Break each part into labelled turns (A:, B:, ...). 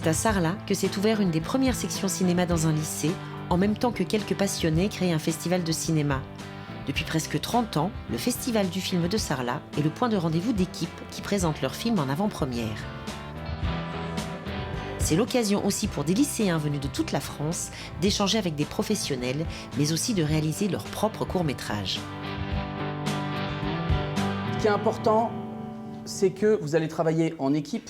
A: C'est à Sarlat que s'est ouvert une des premières sections cinéma dans un lycée, en même temps que quelques passionnés créent un festival de cinéma. Depuis presque 30 ans, le Festival du film de Sarlat est le point de rendez-vous d'équipes qui présentent leurs films en avant-première. C'est l'occasion aussi pour des lycéens venus de toute la France d'échanger avec des professionnels, mais aussi de réaliser leurs propres courts-métrages.
B: Ce qui est important, c'est que vous allez travailler en équipe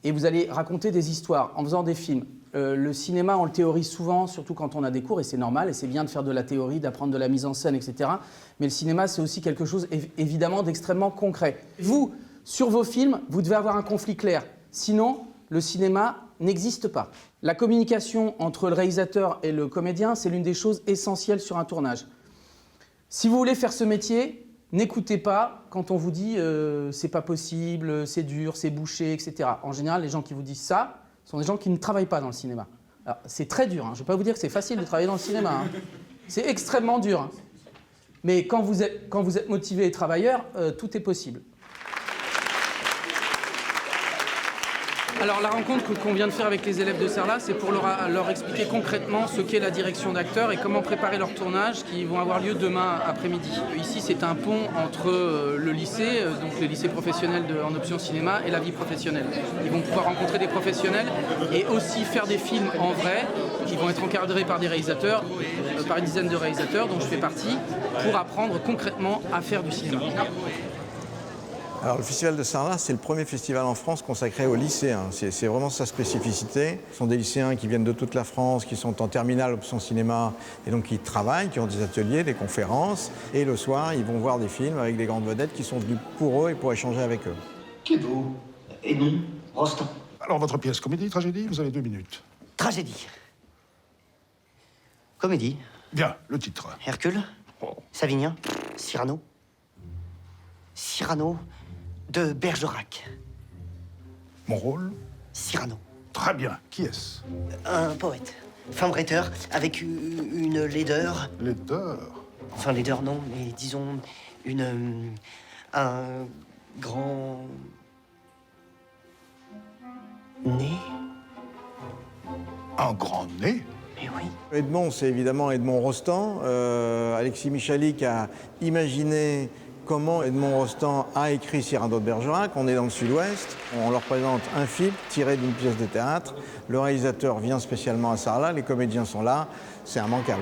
B: et vous allez raconter des histoires en faisant des films. Le cinéma, on le théorise souvent, surtout quand on a des cours, et c'est normal, et c'est bien de faire de la théorie, d'apprendre de la mise en scène, etc. Mais le cinéma, c'est aussi quelque chose, évidemment, d'extrêmement concret. Vous, sur vos films, vous devez avoir un conflit clair. Sinon, le cinéma n'existe pas. La communication entre le réalisateur et le comédien, c'est l'une des choses essentielles sur un tournage. Si vous voulez faire ce métier, n'écoutez pas quand on vous dit c'est pas possible, c'est dur, c'est bouché, etc. En général, les gens qui vous disent ça sont des gens qui ne travaillent pas dans le cinéma. Alors, c'est très dur, hein. Je ne vais pas vous dire que c'est facile de travailler dans le cinéma. Hein. C'est extrêmement dur. Hein. Mais quand vous êtes motivé et travailleur, tout est possible. Alors la rencontre qu'on vient de faire avec les élèves de Sarlat, c'est pour leur expliquer concrètement ce qu'est la direction d'acteurs et comment préparer leur tournage qui vont avoir lieu demain après-midi. Ici, c'est un pont entre le lycée, donc le lycée professionnel en option cinéma, et la vie professionnelle. Ils vont pouvoir rencontrer des professionnels et aussi faire des films en vrai qui vont être encadrés par des réalisateurs, par une dizaine de réalisateurs dont je fais partie, pour apprendre concrètement à faire du cinéma.
C: Alors, le Festival de Sarlat, c'est le premier festival en France consacré aux lycéens. C'est vraiment sa spécificité. Ce sont des lycéens qui viennent de toute la France, qui sont en terminale option cinéma, et donc qui travaillent, qui ont des ateliers, des conférences. Et le soir, ils vont voir des films avec des grandes vedettes qui sont venues pour eux et pour échanger avec eux.
D: Qui êtes-vous? Edmond Rostand.
E: Alors, votre pièce, comédie, tragédie, vous avez 2 minutes.
D: Tragédie. Comédie.
E: Bien, le titre.
D: Hercule.
E: Oh.
D: Savinien. Cyrano. Cyrano de Bergerac.
E: Mon rôle?
D: Cyrano.
E: Très bien. Qui est-ce?
D: Un poète. Fin bretteur, avec une laideur.
E: Laideur?
D: Enfin, laideur, non, mais disons un grand nez.
E: Un grand nez?
D: Mais oui.
C: Edmond, c'est évidemment Edmond Rostand. Alexis Michalik a imaginé comment Edmond Rostand a écrit Cyrano de Bergerac. On est dans le Sud-Ouest. On leur présente un film tiré d'une pièce de théâtre. Le réalisateur vient spécialement à Sarlat. Les comédiens sont là. C'est immanquable.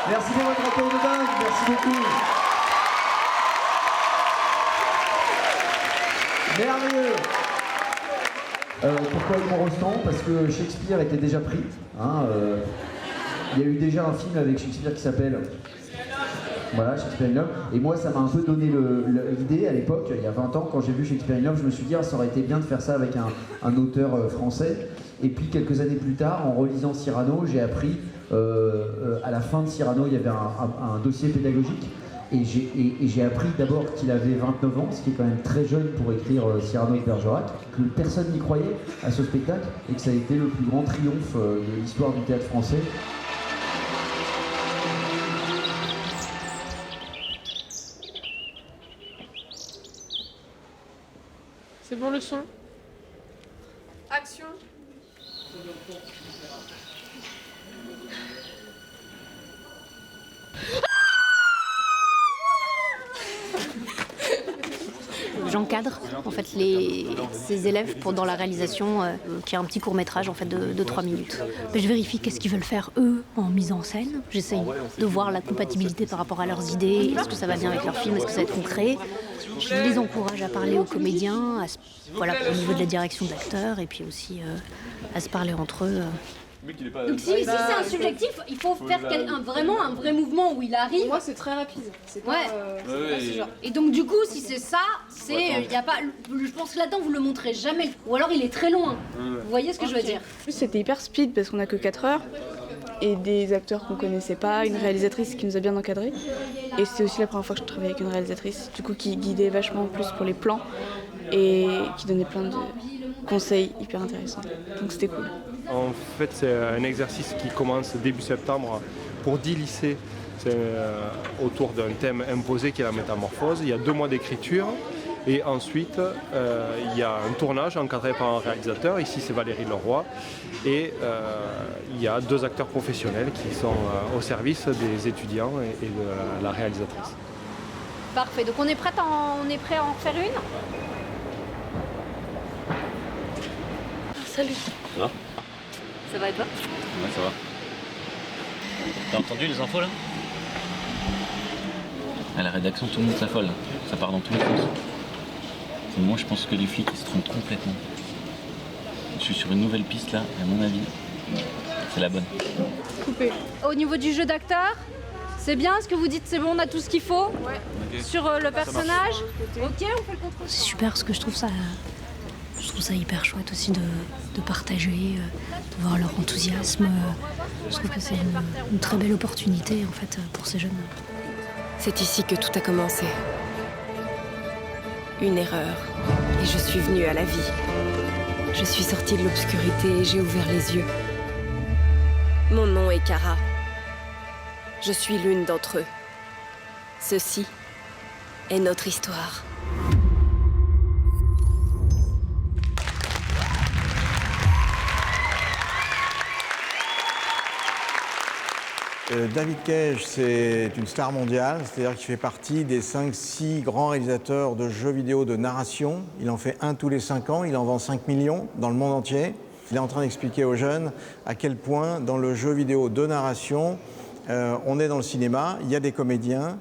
F: Merci pour votre accueil de dingue. Merci beaucoup. Merveilleux. Pourquoi Edmond Rostand? Parce que Shakespeare était déjà pris. Hein, il y a eu déjà un film avec Shakespeare qui s'appelle... Voilà, Shakespeare in Love. Et moi, ça m'a un peu donné l'idée à l'époque, il y a 20 ans, quand j'ai vu Shakespeare in Love, je me suis dit, ça aurait été bien de faire ça avec un auteur français. Et puis, quelques années plus tard, en relisant Cyrano, j'ai appris, à la fin de Cyrano, il y avait un dossier pédagogique. Et j'ai appris d'abord qu'il avait 29 ans, ce qui est quand même très jeune pour écrire Cyrano de Bergerac, que personne n'y croyait à ce spectacle, et que ça a été le plus grand triomphe de l'histoire du théâtre français.
G: C'est bon le son? Action.
H: J'encadre en fait ces élèves pendant la réalisation qui est un petit court-métrage en fait de 3 minutes. Je vérifie qu'est-ce qu'ils veulent faire eux en mise en scène. J'essaye de voir la compatibilité par rapport à leurs idées. Est-ce que ça va bien avec leur film? Est-ce que ça va être concret? Je les encourage à parler aux comédiens, au niveau de la direction d'acteurs et puis aussi à se parler entre eux.
I: Donc si c'est un subjectif, il faut faire vraiment un vrai mouvement où il arrive.
G: Pour moi c'est très rapide. C'est pas,
I: pas ce genre. Et donc du coup si c'est ça, y a pas. Je pense que là-dedans vous le montrez jamais. Ou alors il est très loin. Vous voyez ce que je veux dire?
G: En plus c'était hyper speed parce qu'on a que 4 heures. Et des acteurs qu'on connaissait pas, une réalisatrice qui nous a bien encadrés. Et c'était aussi la première fois que je travaillais avec une réalisatrice, du coup qui guidait vachement plus pour les plans et qui donnait plein de conseils hyper intéressants. Donc c'était cool.
J: En fait, c'est un exercice qui commence début septembre pour 10 lycées. C'est autour d'un thème imposé qui est la métamorphose. Il y a 2 mois d'écriture Et ensuite, il y a un tournage encadré par un réalisateur. Ici, c'est Valérie Leroy. Et il y a 2 acteurs professionnels qui sont au service des étudiants et de la réalisatrice.
I: Parfait, donc on est prêt à en faire une?
G: Salut.
K: Ça va?
I: Ça va et toi?
K: Ouais, ça va. T'as entendu les infos là? À la rédaction, tout le monde s'affole. Ça part dans tous les sens. Moi, je pense que les flics ils se trompent complètement. Je suis sur une nouvelle piste là, et à mon avis, c'est la bonne.
G: Coupé.
I: Au niveau du jeu d'acteur, c'est bien? Est-ce que vous dites c'est bon, on a tout ce qu'il faut?
G: Ouais.
K: Okay.
I: Sur le personnage? Ok, on fait le contrôle.
H: C'est super parce que je trouve ça hyper chouette aussi de partager, de voir leur enthousiasme. Je trouve que c'est une très belle opportunité en fait pour ces jeunes.
L: C'est ici que tout a commencé. Une erreur, et je suis venue à la vie. Je suis sortie de l'obscurité et j'ai ouvert les yeux. Mon nom est Kara. Je suis l'une d'entre eux. Ceci est notre histoire.
C: David Cage, c'est une star mondiale, c'est-à-dire qu'il fait partie des 5-6 grands réalisateurs de jeux vidéo de narration. Il en fait un tous les 5 ans, il en vend 5 millions dans le monde entier. Il est en train d'expliquer aux jeunes à quel point dans le jeu vidéo de narration, on est dans le cinéma, il y a des comédiens.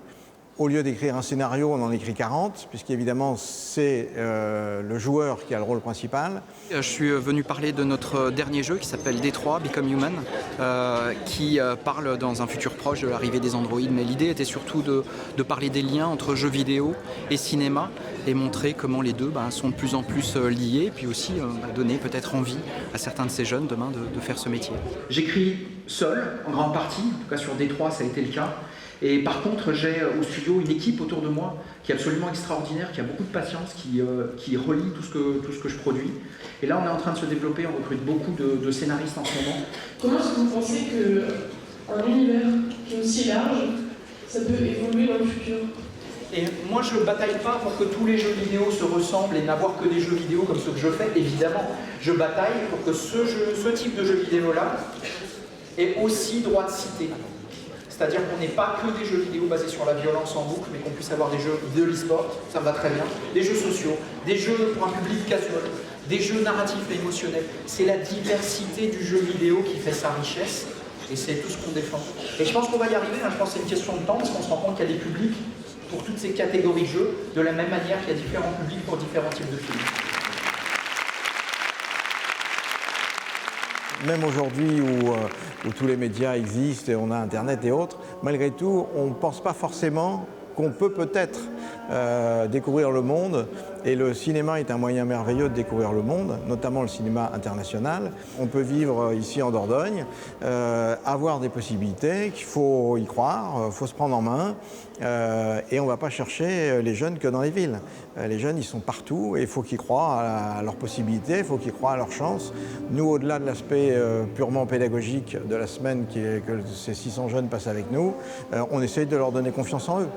C: Au lieu d'écrire un scénario, on en écrit 40, puisqu'évidemment, c'est le joueur qui a le rôle principal.
M: Je suis venu parler de notre dernier jeu qui s'appelle Détroit, Become Human, qui parle dans un futur proche de l'arrivée des androïdes. Mais l'idée était surtout de parler des liens entre jeux vidéo et cinéma et montrer comment les deux sont de plus en plus liés, et puis aussi donner peut-être envie à certains de ces jeunes demain de faire ce métier. J'écris seul, en grande partie, en tout cas sur Détroit, ça a été le cas. Et par contre, j'ai au studio une équipe autour de moi qui est absolument extraordinaire, qui a beaucoup de patience, qui relie tout ce que je produis. Et là, on est en train de se développer, on recrute beaucoup de scénaristes en ce moment.
N: Comment est-ce que vous pensez qu'un univers qui est aussi large, ça peut évoluer dans le futur?
M: Et moi, je ne bataille pas pour que tous les jeux vidéo se ressemblent et n'avoir que des jeux vidéo comme ceux que je fais, évidemment. Je bataille pour que ce type de jeu vidéo-là ait aussi droit de cité. C'est-à-dire qu'on n'ait pas que des jeux vidéo basés sur la violence en boucle, mais qu'on puisse avoir des jeux de l'e-sport, ça me va très bien, des jeux sociaux, des jeux pour un public casual, des jeux narratifs et émotionnels. C'est la diversité du jeu vidéo qui fait sa richesse, et c'est tout ce qu'on défend. Et je pense qu'on va y arriver, je pense que c'est une question de temps, parce qu'on se rend compte qu'il y a des publics pour toutes ces catégories de jeux, de la même manière qu'il y a différents publics pour différents types de films.
C: Même aujourd'hui où tous les médias existent et on a Internet et autres, malgré tout, on ne pense pas forcément qu'on peut peut-être découvrir le monde. Et le cinéma est un moyen merveilleux de découvrir le monde, notamment le cinéma international. On peut vivre ici en Dordogne, avoir des possibilités, qu'il faut y croire, il faut se prendre en main. Et on ne va pas chercher les jeunes que dans les villes. Les jeunes, ils sont partout et il faut qu'ils croient à leurs possibilités, il faut qu'ils croient à leurs chances. Nous, au-delà de l'aspect purement pédagogique de la semaine que ces 600 jeunes passent avec nous, on essaye de leur donner confiance en eux.